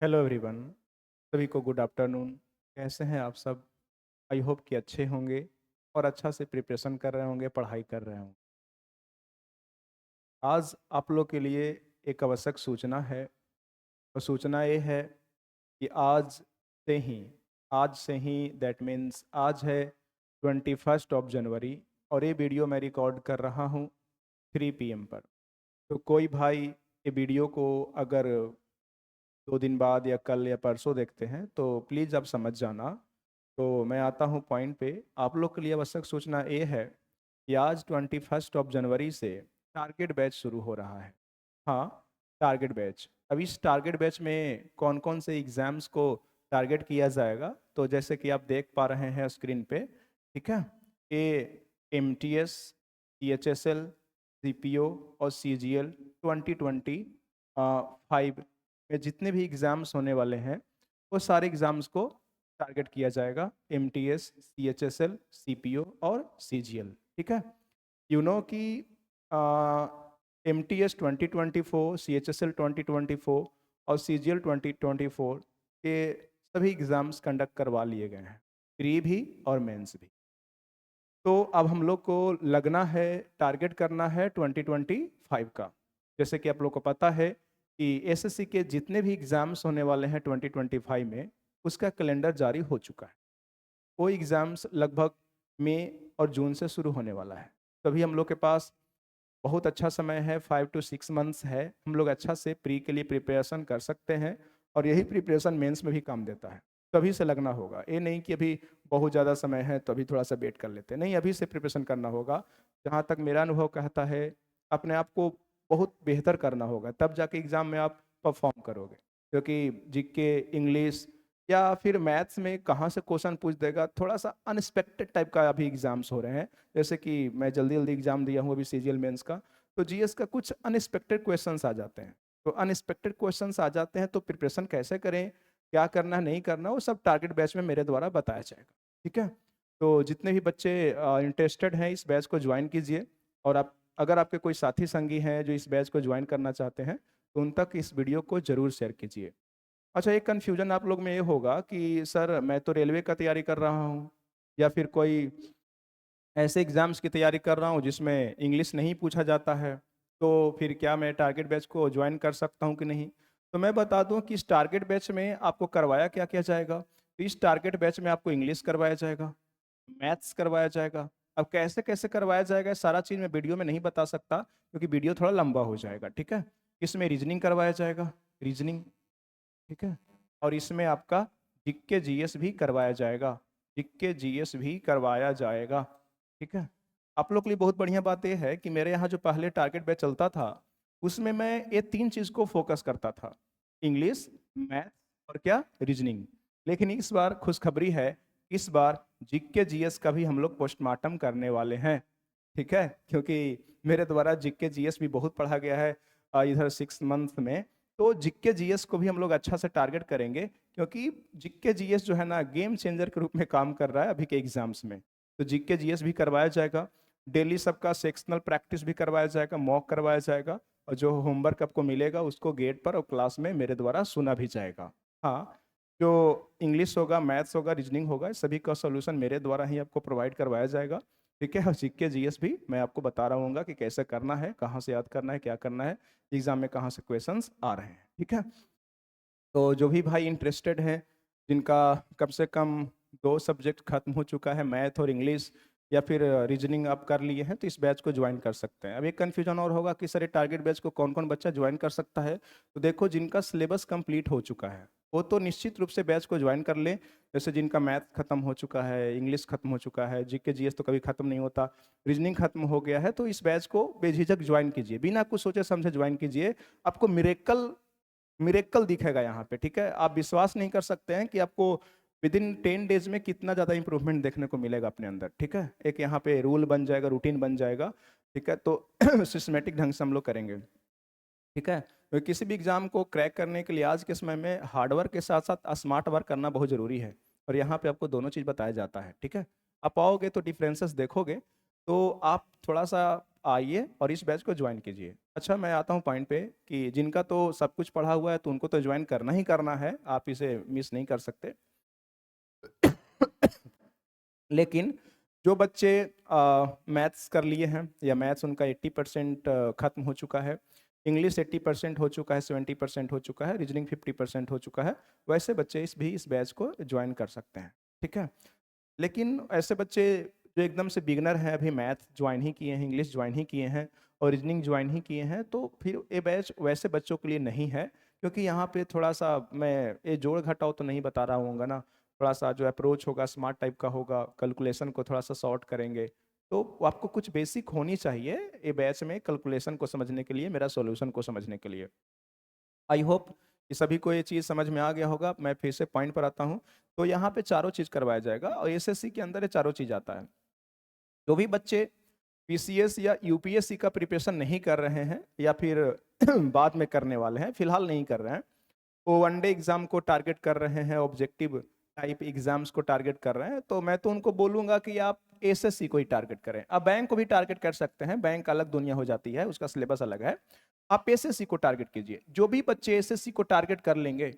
Hello everyone. सभी को good afternoon. कैसे हैं आप सब? आई होप कि अच्छे होंगे और अच्छा से प्रिपरेशन कर रहे होंगे, पढ़ाई कर रहे होंगे। आज आप लोग के लिए एक आवश्यक सूचना है और सूचना ये है कि आज से ही दैट मीन्स आज है 21 जनवरी और ये वीडियो मैं रिकॉर्ड कर रहा हूँ 3 PM पर। तो कोई भाई ये वीडियो को अगर 2 दिन बाद या कल या परसों देखते हैं तो प्लीज़ आप समझ जाना। तो मैं आता हूँ पॉइंट पे। आप लोग के लिए आवश्यक सूचना ये है कि आज 21 जनवरी से टारगेट बैच शुरू हो रहा है। हाँ, टारगेट बैच। अब इस टारगेट बैच में कौन कौन से एग्ज़ाम्स को टारगेट किया जाएगा, तो जैसे कि आप देख पा रहे हैं स्क्रीन पे, ठीक है। ये MTS, CHSL, CPO और CGL 2025 में जितने भी एग्ज़ाम्स होने वाले हैं वो सारे एग्ज़ाम्स को टारगेट किया जाएगा। MTS, CHSL, CPO और CGL, ठीक है। यू नो कि MTS 2024, CHSL 2024 और CGL 2024 के सभी एग्ज़ाम्स कंडक्ट करवा लिए गए हैं, प्री भी और मेंस भी। तो अब हम लोग को लगना है, टारगेट करना है 2025 का। जैसे कि आप लोग को पता है कि एसएससी के जितने भी एग्ज़ाम्स होने वाले हैं 2025 में, उसका कैलेंडर जारी हो चुका है। वो एग्ज़ाम्स लगभग मई और जून से शुरू होने वाला है। तभी हम लोग के पास बहुत अच्छा समय है, 5 to 6 मंथ्स है। हम लोग अच्छा से प्री के लिए प्रिपरेशन कर सकते हैं और यही प्रिपरेशन मेंस में भी काम देता है। तभी से लगना होगा, ये नहीं कि अभी बहुत ज़्यादा समय है तो अभी थोड़ा सा वेट कर लेते हैं। नहीं, अभी से प्रिपरेशन करना होगा। जहाँ तक मेरा अनुभव कहता है, अपने आप को बहुत बेहतर करना होगा, तब जाके एग्ज़ाम में आप परफॉर्म करोगे। क्योंकि जीके, इंग्लिश या फिर मैथ्स में कहाँ से क्वेश्चन पूछ देगा, थोड़ा सा अनएक्सपेक्टेड टाइप का अभी एग्ज़ाम्स हो रहे हैं। जैसे कि मैं जल्दी जल्दी एग्ज़ाम दिया हूँ अभी CGL मेंस का, तो जीएस का कुछ अनएक्सपेक्टेड क्वेश्चंस आ जाते हैं। तो अनएक्सपेक्टेड क्वेश्चंस आ जाते हैं तो प्रिपरेशन कैसे करें, क्या करना है, नहीं करना, वो सब टारगेट बैच में मेरे द्वारा बताया जाएगा, ठीक है। तो जितने भी बच्चे इंटरेस्टेड हैं इस बैच को ज्वाइन कीजिए। और आप, अगर आपके कोई साथी संगी हैं जो इस बैच को ज्वाइन करना चाहते हैं, तो उन तक इस वीडियो को जरूर शेयर कीजिए। अच्छा, एक कन्फ्यूजन आप लोग में ये होगा कि सर मैं तो रेलवे का तैयारी कर रहा हूँ, या फिर कोई ऐसे एग्जाम्स की तैयारी कर रहा हूँ जिसमें इंग्लिश नहीं पूछा जाता है, तो फिर क्या मैं टारगेट बैच को ज्वाइन कर सकता हूँ कि नहीं। तो मैं बता दूं कि इस टारगेट बैच में आपको करवाया क्या क्या जाएगा। तो इस टारगेट बैच में आपको इंग्लिश करवाया जाएगा, मैथ्स करवाया जाएगा। अब कैसे कैसे करवाया जाएगा, सारा चीज़ मैं वीडियो में नहीं बता सकता क्योंकि वीडियो थोड़ा लंबा हो जाएगा, ठीक है। इसमें रीजनिंग करवाया जाएगा, रीजनिंग, ठीक है। और इसमें आपका जीके जीएस भी करवाया जाएगा, जीके जीएस भी करवाया जाएगा, ठीक है। आप लोग के लिए बहुत बढ़िया बात यह है कि मेरे यहाँ जो पहले टारगेट बैच चलता था उसमें मैं ये 3 चीज़ को फोकस करता था, इंग्लिश, मैथ और क्या, रीजनिंग। लेकिन इस बार खुशखबरी है, इस बार जीके जीएस का भी हम लोग पोस्टमार्टम करने वाले हैं, ठीक है। क्योंकि मेरे द्वारा जीके जीएस भी बहुत पढ़ा गया है इधर 6 मंथ में। तो जीके जीएस को भी हम लोग अच्छा से टारगेट करेंगे, क्योंकि जीके जीएस जो है ना, गेम चेंजर के रूप में काम कर रहा है अभी के एग्जाम्स में। तो जीके जीएस भी करवाया जाएगा, डेली सबका सेक्शनल प्रैक्टिस भी करवाया जाएगा, मॉक करवाया जाएगा, और जो होमवर्क आपको मिलेगा उसको गेट पर और क्लास में मेरे द्वारा सुना भी जाएगा। हाँ, जो इंग्लिश होगा, मैथ्स होगा, रीजनिंग होगा, इस सभी का सोल्यूशन मेरे द्वारा ही आपको प्रोवाइड करवाया जाएगा, ठीक है। और जीके जीएस भी मैं आपको बता रहा हूँ कि कैसे करना है, कहाँ से याद करना है, क्या करना है, एग्जाम में कहाँ से क्वेश्चंस आ रहे हैं, ठीक है। तो जो भी भाई इंटरेस्टेड है, जिनका कम से कम 2 सब्जेक्ट खत्म हो चुका है, मैथ और इंग्लिश, या फिर रीजनिंग आप कर लिए हैं, तो इस बैच को ज्वाइन कर सकते हैं। अब एक कन्फ्यूजन और होगा कि सर ये टारगेट बैच को कौन कौन बच्चा ज्वाइन कर सकता है। तो देखो, जिनका सिलेबस कंप्लीट हो चुका है वो तो निश्चित रूप से बैच को ज्वाइन कर ले। जैसे जिनका मैथ खत्म हो चुका है, इंग्लिश खत्म हो चुका है, जीके जीएस तो कभी खत्म नहीं होता, रीजनिंग खत्म हो गया है, तो इस बैच को बेझिझक ज्वाइन कीजिए, बिना कुछ सोचे समझे ज्वाइन कीजिए। आपको मिरेकल मिरेकल दिखेगा यहाँ पे, ठीक है। आप विश्वास नहीं कर सकते हैं कि आपको विद इन 10 डेज में कितना ज़्यादा इंप्रूवमेंट देखने को मिलेगा अपने अंदर, ठीक है। एक यहाँ पे रूल बन जाएगा, रूटीन बन जाएगा, ठीक है। तो सिस्टमेटिक ढंग से हम लोग करेंगे, ठीक है। तो किसी भी एग्जाम को क्रैक करने के लिए आज के समय में हार्डवर्क के साथ साथ स्मार्ट वर्क करना बहुत जरूरी है, और यहाँ पे आपको दोनों चीज़ बताया जाता है, ठीक है। आप आओगे तो डिफरेंसेस देखोगे, तो आप थोड़ा सा आइए और इस बैच को ज्वाइन कीजिए। अच्छा, मैं आता हूँ पॉइंट पे कि जिनका तो सब कुछ पढ़ा हुआ है तो उनको तो ज्वाइन करना ही करना है, आप इसे मिस नहीं कर सकते। लेकिन जो बच्चे मैथ्स कर लिए हैं या मैथ्स उनका 80% खत्म हो चुका है, इंग्लिश 80% हो चुका है, 70% हो चुका है, रीजनिंग 50% हो चुका है, वैसे बच्चे इस बैच को ज्वाइन कर सकते हैं, ठीक है। लेकिन ऐसे बच्चे जो एकदम से बिगनर हैं, अभी मैथ ज्वाइन ही किए हैं, इंग्लिश ज्वाइन ही किए हैं और रीजनिंग ज्वाइन ही किए हैं, तो फिर ये बैच वैसे बच्चों के लिए नहीं है। क्योंकि यहाँ पे थोड़ा सा मैं ये जोड़ घटाव तो नहीं बता रहा हूँगा ना, थोड़ा सा जो अप्रोच होगा स्मार्ट टाइप का होगा, कैलकुलेशन को थोड़ा सा शॉर्ट करेंगे। तो आपको कुछ बेसिक होनी चाहिए ये बैच में कैलकुलेशन को समझने के लिए, मेरा सॉल्यूशन को समझने के लिए। आई होप कि सभी को ये चीज़ समझ में आ गया होगा। मैं फिर से पॉइंट पर आता हूँ। तो यहाँ पे चारों चीज़ करवाया जाएगा और एसएससी के अंदर ये चारों चीज़ आता है। जो भी बच्चे पीसीएस या यूपीएससी का प्रिपरेशन नहीं कर रहे हैं या फिर बाद में करने वाले हैं, फिलहाल नहीं कर रहे हैं, वो वनडे एग्जाम को टारगेट कर रहे हैं, ऑब्जेक्टिव टाइप एग्जाम्स को टारगेट कर रहे हैं, तो मैं तो उनको बोलूंगा कि आप एसएससी को ही टारगेट करें। अब बैंक को भी टारगेट कर सकते हैं, बैंक अलग दुनिया हो जाती है, उसका सिलेबस अलग है। आप एसएससी को टारगेट कीजिए। जो भी बच्चे एसएससी को टारगेट कर लेंगे,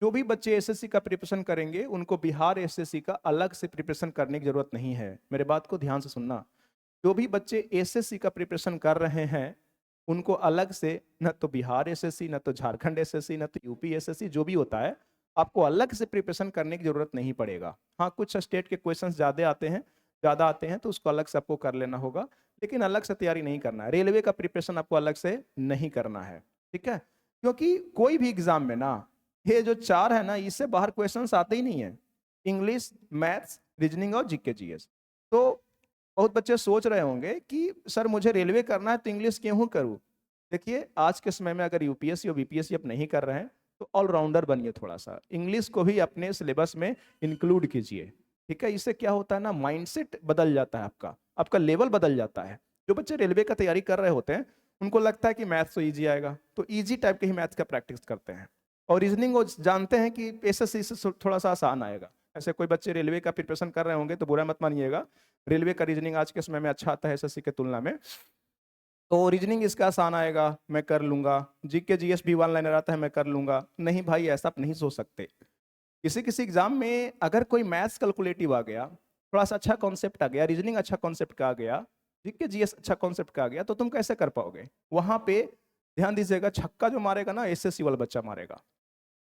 जो भी बच्चे एसएससी का प्रिपरेशन करेंगे, उनको बिहार एसएससी का अलग से प्रिपरेशन करने की जरूरत नहीं है। मेरे बात को ध्यान से सुनना। जो भी बच्चे एसएससी का प्रिपरेशन कर रहे हैं, उनको अलग से न तो बिहार एसएससी, न तो झारखंड एसएससी, न तो यूपी एसएससी, जो भी होता है, आपको अलग से प्रिपरेशन करने की जरूरत नहीं पड़ेगा। हाँ, कुछ स्टेट के क्वेश्चंस ज़्यादा आते हैं तो उसको अलग से आपको कर लेना होगा, लेकिन अलग से तैयारी नहीं करना है। रेलवे का प्रिपरेशन आपको अलग से नहीं करना है, ठीक है। क्योंकि कोई भी एग्जाम में ना, ये जो चार है ना, इससे बाहर क्वेश्चंस आते ही नहीं है। इंग्लिश, मैथ्स, रीजनिंग और जीके जीएस। तो बहुत बच्चे सोच रहे होंगे कि सर मुझे रेलवे करना है तो इंग्लिश क्यों करूं। देखिए, आज के समय में अगर यूपीएससी और बीपीएससी आप नहीं कर रहे हैं तो ऑलराउंडर बनिए, थोड़ा सा इंग्लिश को भी अपने सिलेबस में इंक्लूड कीजिए, ठीक है। इससे क्या होता है ना, माइंडसेट बदल जाता है, आपका आपका लेवल बदल जाता है। जो बच्चे रेलवे का तैयारी कर रहे होते हैं, उनको लगता है कि मैथ्स तो ईजी आएगा, तो ईजी टाइप के ही मैथ्स का प्रैक्टिस करते हैं, और रीजनिंग वो जानते हैं कि एसएससी से थोड़ा सा आसान आएगा। ऐसे कोई बच्चे रेलवे का प्रिपरेशन कर रहे होंगे तो बुरा मत मानिएगा, रेलवे का रीजनिंग आज के समय में अच्छा आता है एसएससी के तुलना में, तो रीजनिंग इसका आसान आएगा, मैं कर लूंगा। जीके जीएस भी वन लाइनर आता है, मैं कर लूंगा। नहीं भाई, ऐसा आप नहीं सोच सकते। किसी किसी एग्जाम में अगर कोई मैथ्स कैलकुलेटिव आ गया, थोड़ा सा अच्छा कॉन्सेप्ट आ गया, रीजनिंग अच्छा कॉन्सेप्ट का आ गया, जीके जीएस अच्छा कॉन्सेप्ट का आ गया, तो तुम कैसे कर पाओगे। वहां पे ध्यान दीजिएगा, छक्का जो मारेगा ना, एसएससी वाला बच्चा मारेगा।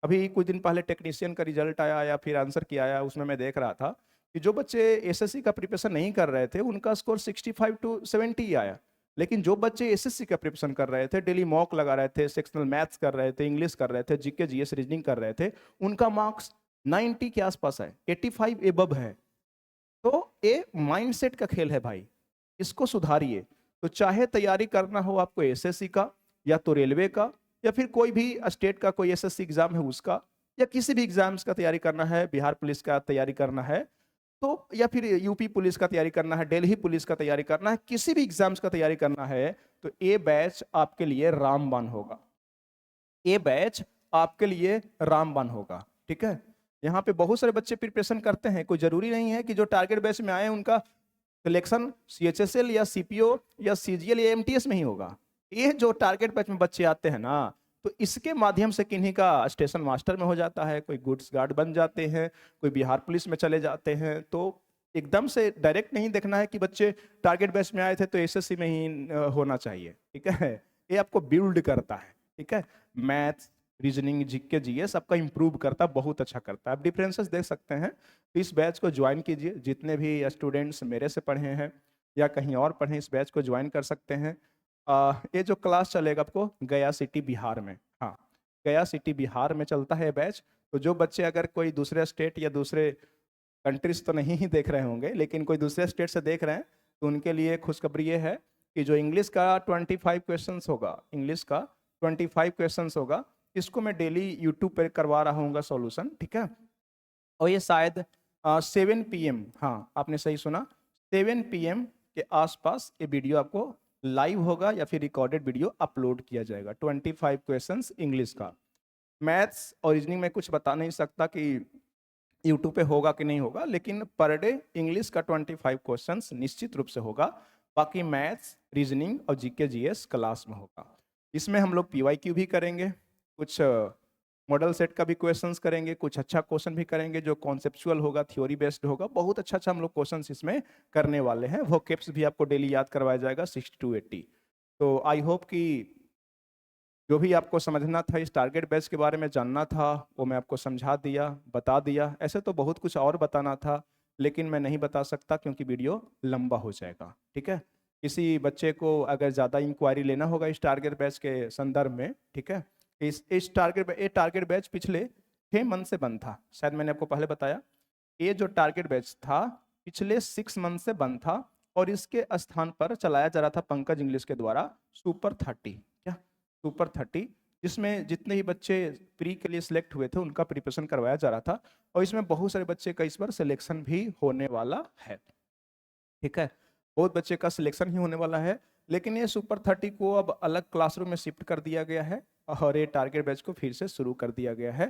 अभी कुछ दिन पहले टेक्नीशियन का रिजल्ट आया या फिर आंसर किया आया, उसमें मैं देख रहा था कि जो बच्चे एसएससी का प्रिपरेशन नहीं कर रहे थे, उनका स्कोर 65 to 70 आया। लेकिन जो बच्चे एसएससी का प्रिपरेशन कर रहे थे, डेली मॉक लगा रहे थे, सेक्शनल मैथ्स कर रहे थे, इंग्लिश कर रहे थे, जीके जीएस रीजनिंग कर रहे थे, उनका मार्क्स 90 के आसपास है, 85 एबव है। तो ये माइंडसेट का खेल है भाई, इसको सुधारिए। तो चाहे तैयारी करना हो आपको एसएससी का, या तो रेलवे का, या फिर कोई भी स्टेट का कोई एसएससी एग्जाम है उसका, या किसी भी एग्जाम्स का तैयारी करना है, बिहार पुलिस का तैयारी करना है तो, या फिर यूपी पुलिस का तैयारी करना है, दिल्ली पुलिस का तैयारी करना है, किसी भी एग्जाम्स का तैयारी करना है, तो ये बैच आपके लिए रामबाण होगा। ये बैच आपके लिए रामबाण होगा, ठीक है। यहाँ पे बहुत सारे बच्चे प्रिपरेशन करते हैं, कोई जरूरी नहीं है कि जो टारगेट बैच में आए उनका सिलेक्शन सीएचएसएल या सीपीओ या सीजीएल या एमटीएस में ही होगा। ये जो टारगेट बैच में बच्चे आते हैं ना, तो इसके माध्यम से किन्हीं का स्टेशन मास्टर में हो जाता है, कोई गुड्स गार्ड बन जाते हैं, कोई बिहार पुलिस में चले जाते हैं। तो एकदम से डायरेक्ट नहीं देखना है कि बच्चे टारगेट बैच में आए थे तो एसएससी में ही होना चाहिए, ठीक है। ये आपको बिल्ड करता है, ठीक है। मैथ्स, रीजनिंग, जीके जीएस आपका इंप्रूव करता, बहुत अच्छा करता है। आप डिफरेंसेस देख सकते हैं। तो इस बैच को ज्वाइन कीजिए। जितने भी स्टूडेंट्स मेरे से पढ़े हैं या कहीं और पढ़े, इस बैच को ज्वाइन कर सकते हैं। ये जो क्लास चलेगा आपको गया सिटी बिहार में, हाँ, गया सिटी बिहार में चलता है बैच। तो जो बच्चे अगर कोई दूसरे स्टेट या दूसरे कंट्रीज तो नहीं ही देख रहे होंगे, लेकिन कोई दूसरे स्टेट से देख रहे हैं, तो उनके लिए खुशखबरी ये है कि जो इंग्लिश का 25 क्वेश्चंस होगा, इंग्लिश का 25 क्वेश्चंस होगा, इसको मैं डेली यूट्यूब पर करवा रहा हूँ सॉल्यूशन, ठीक है। और ये शायद 7 PM, हाँ आपने सही सुना, 7 PM के आसपास ये वीडियो आपको लाइव होगा या फिर रिकॉर्डेड वीडियो अपलोड किया जाएगा। 25 क्वेश्चंस इंग्लिश का। मैथ्स और रीजनिंग में कुछ बता नहीं सकता कि यूट्यूब पे होगा कि नहीं होगा, लेकिन पर डे इंग्लिश का 25 क्वेश्चंस निश्चित रूप से होगा। बाकी मैथ्स, रीजनिंग और जीके जीएस क्लास में होगा। इसमें हम लोग पीवाईक्यू भी करेंगे, कुछ मॉडल सेट का भी क्वेश्चंस करेंगे, कुछ अच्छा क्वेश्चन भी करेंगे जो कॉन्सेप्चुअल होगा, थ्योरी बेस्ड होगा। बहुत अच्छा अच्छा हम लोग क्वेश्चंस इसमें करने वाले हैं। वो केप्स भी आपको डेली याद करवाया जाएगा 60 to 80। तो आई होप कि जो भी आपको समझना था, इस टारगेट बैच के बारे में जानना था, वो मैं आपको समझा दिया, बता दिया। ऐसे तो बहुत कुछ और बताना था, लेकिन मैं नहीं बता सकता क्योंकि वीडियो लंबा हो जाएगा। ठीक है, किसी बच्चे को अगर ज़्यादा इंक्वायरी लेना होगा इस टारगेट बैच के संदर्भ में, ठीक है, इस टारगेट बैच पिछले 6 मंथ से बंद था। शायद मैंने आपको पहले बताया, ये जो टारगेट बैच था पिछले 6 मंथ से बंद था, और इसके स्थान पर चलाया जा रहा था पंकज इंग्लिश के द्वारा सुपर 30। क्या सुपर 30, जिसमें जितने ही बच्चे प्री के लिए सिलेक्ट हुए थे उनका प्रिपरेशन करवाया जा रहा था, और इसमें बहुत सारे बच्चे का इस बार सिलेक्शन भी होने वाला है। ठीक है, बहुत बच्चे का सिलेक्शन ही होने वाला है। लेकिन ये सुपर 30 को अब अलग क्लासरूम में शिफ्ट कर दिया गया है, और ये टारगेट बैच को फिर से शुरू कर दिया गया है।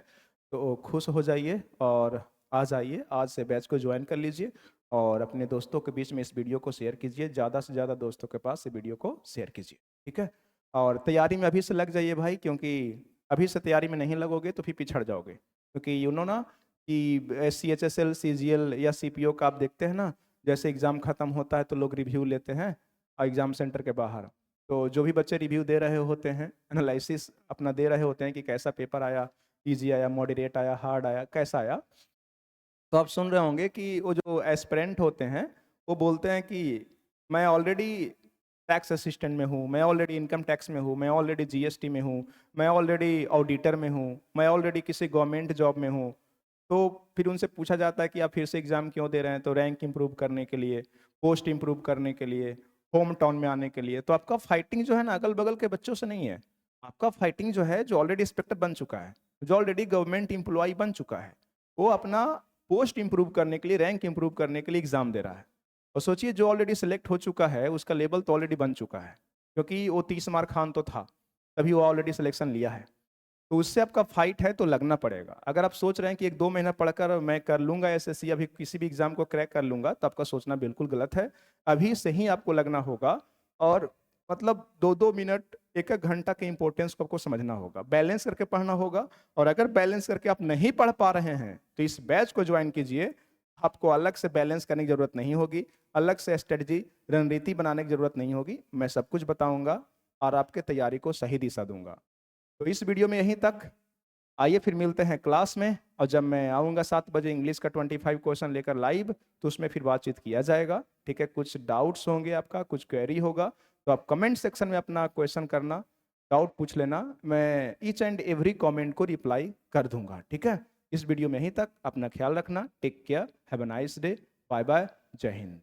तो खुश हो जाइए और आ जाइए, आज से बैच को ज्वाइन कर लीजिए, और अपने दोस्तों के बीच में इस वीडियो को शेयर कीजिए। ज़्यादा से ज़्यादा दोस्तों के पास इस वीडियो को शेयर कीजिए। ठीक है, और तैयारी में अभी से लग जाइए भाई, क्योंकि अभी से तैयारी में नहीं लगोगे तो फिर पिछड़ जाओगे। क्योंकि यू नो ना कि CHSL, CGL या CPO का आप देखते हैं ना, जैसे एग्ज़ाम ख़त्म होता है तो लोग रिव्यू लेते हैं एग्ज़ाम सेंटर के बाहर। तो जो भी बच्चे रिव्यू दे रहे होते हैं, एनालिसिस अपना दे रहे होते हैं कि कैसा पेपर आया, इजी आया, मॉडरेट आया, हार्ड आया, कैसा आया, तो आप सुन रहे होंगे कि वो जो एस्पिरेंट होते हैं वो बोलते हैं कि मैं ऑलरेडी टैक्स असिस्टेंट में हूँ, मैं ऑलरेडी इनकम टैक्स में हूँ, मैं ऑलरेडी GST में हूँ, मैं ऑलरेडी ऑडिटर में हूँ, मैं ऑलरेडी किसी गवर्नमेंट जॉब में हूँ। तो फिर उनसे पूछा जाता है कि आप फिर से एग्ज़ाम क्यों दे रहे हैं? तो रैंक इंप्रूव करने के लिए, पोस्ट इंप्रूव करने के लिए, होम टाउन में आने के लिए। तो आपका फाइटिंग जो है ना अगल बगल के बच्चों से नहीं है, आपका फाइटिंग जो है जो ऑलरेडी इंस्पेक्टर बन चुका है, जो ऑलरेडी गवर्नमेंट एम्प्लॉय बन चुका है, वो अपना पोस्ट इंप्रूव करने के लिए, रैंक इंप्रूव करने के लिए एग्जाम दे रहा है। और सोचिए जो ऑलरेडी सिलेक्ट हो चुका है उसका लेवल तो ऑलरेडी बन चुका है, क्योंकि वो 30 मार्क खान तो था, तभी वो ऑलरेडी सिलेक्शन लिया है। तो उससे आपका फाइट है तो लगना पड़ेगा। अगर आप सोच रहे हैं कि 1-2 महीना पढ़कर मैं कर लूंगा SSC, अभी किसी भी एग्जाम को क्रैक कर लूंगा, तो आपका सोचना बिल्कुल गलत है। अभी से ही आपको लगना होगा, और मतलब 2-2 मिनट, 1-1 घंटा के इंपॉर्टेंस को आपको समझना होगा, बैलेंस करके पढ़ना होगा। और अगर बैलेंस करके आप नहीं पढ़ पा रहे हैं तो इस बैच को ज्वाइन कीजिए। आपको अलग से बैलेंस करने की जरूरत नहीं होगी, अलग से स्ट्रेटजी, रणनीति बनाने की जरूरत नहीं होगी। मैं सब कुछ बताऊंगा और आपके तैयारी को सही दिशा दूंगा। तो इस वीडियो में यहीं तक। आइए फिर मिलते हैं क्लास में, और जब मैं आऊँगा 7 बजे इंग्लिश का 25 क्वेश्चन लेकर लाइव, तो उसमें फिर बातचीत किया जाएगा। ठीक है, कुछ डाउट्स होंगे, आपका कुछ क्वेरी होगा, तो आप कमेंट सेक्शन में अपना क्वेश्चन करना, डाउट पूछ लेना। मैं ईच एंड एवरी कमेंट को रिप्लाई कर दूंगा। ठीक है, इस वीडियो में यहीं तक। अपना ख्याल रखना, take care, have a nice day, bye bye, जय हिंद।